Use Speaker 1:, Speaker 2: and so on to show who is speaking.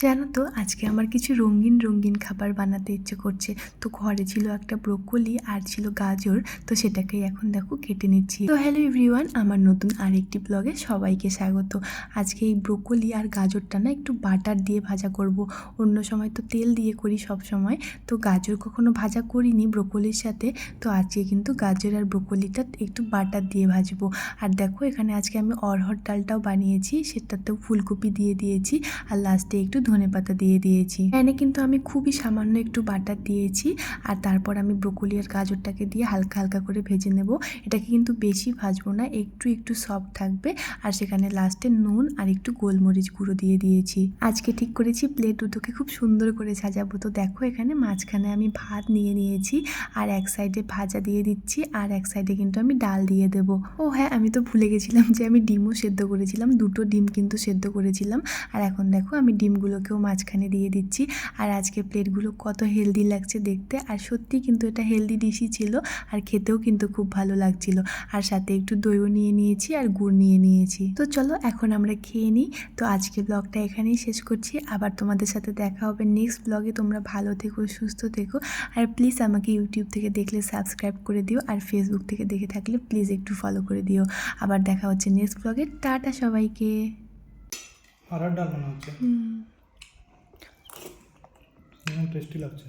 Speaker 1: জানো তো আজকে আমার কিছু রঙিন রঙিন খাবার বানাতে ইচ্ছে করছে। তো ঘরে ছিল একটা ব্রোকলি আর ছিল গাজর, তো সেটাকেই এখন দেখো কেটে নিচ্ছি। তো হ্যালো এভরিওয়ান, আমার নতুন আরেকটি ব্লগে সবাইকে স্বাগত। আজকে এই ব্রোকলি আর গাজরটা না একটু বাটার দিয়ে ভাজা করব। অন্য সময় তো তেল দিয়ে করি সব সময়, তো গাজর কখনো ভাজা করিনি ব্রোকলির সাথে। তো আজকে কিন্তু গাজর আর ব্রোকলিটা একটু বাটার দিয়ে ভাজবো। আর দেখো এখানে আজকে আমি অরহর ডালটাও বানিয়েছি, সেটাতেও ফুলকপি দিয়ে দিয়েছি আর লাস্টে একটু ধনেপাতা দিয়ে দিয়েছি। এখানে কিন্তু আমি খুবই সামান্য একটু বাটার দিয়েছি। আর তারপর আমি ব্রোকলি আর গাজরটাকে দিয়ে হালকা হালকা করে ভেজে নেব। এটাকে কিন্তু বেশি ভাজবো না, একটু একটু সফট থাকবে। আর সেখানে লাস্টে নুন আর একটু গোলমরিচ গুঁড়ো দিয়ে দিয়েছি। আজকে ঠিক করেছি প্লেট দুটোকে খুব সুন্দর করে সাজাবো। তো দেখো এখানে মাঝখানে আমি ভাত নিয়ে নিয়েছি আর এক সাইডে ভাজা দিয়ে দিচ্ছি আর এক সাইডে কিন্তু আমি ডাল দিয়ে দেব। ও হ্যাঁ, আমি তো ভুলে গেছিলাম যে আমি ডিমও সেদ্ধ করেছিলাম, দুটো ডিম কিন্তু সেদ্ধ করেছিলাম। আর এখন দেখো আমি ডিমগুলোকেও মাঝখানে দিয়ে দিচ্ছি। আর আজকে প্লেটগুলো কত হেলদি লাগছে দেখতে, আর সত্যি কিন্তু এটা হেলদি ডিশই ছিল আর খেতেও কিন্তু খুব ভালো লাগছিল। আর সাথে একটু দইও নিয়ে নিয়েছি আর গুড় নিয়ে নিয়েছি। তো চলো এখন আমরা খেয়ে নিই। তো আজকে ব্লগটা এখানেই শেষ করছি, আবার তোমাদের সাথে দেখা হবে নেক্সট ব্লগে। তোমরা ভালো থেকো, সুস্থ থেকো, আর প্লিজ আমাকে ইউটিউব থেকে দেখলে সাবস্ক্রাইব করে দিও, আর ফেসবুক থেকে দেখে থাকলে প্লিজ একটু ফলো করে দিও। আবার দেখা হচ্ছে নেক্সট ব্লগে। টাটা সবাইকে।
Speaker 2: अरहर डाल बना टेस्टी लगছে।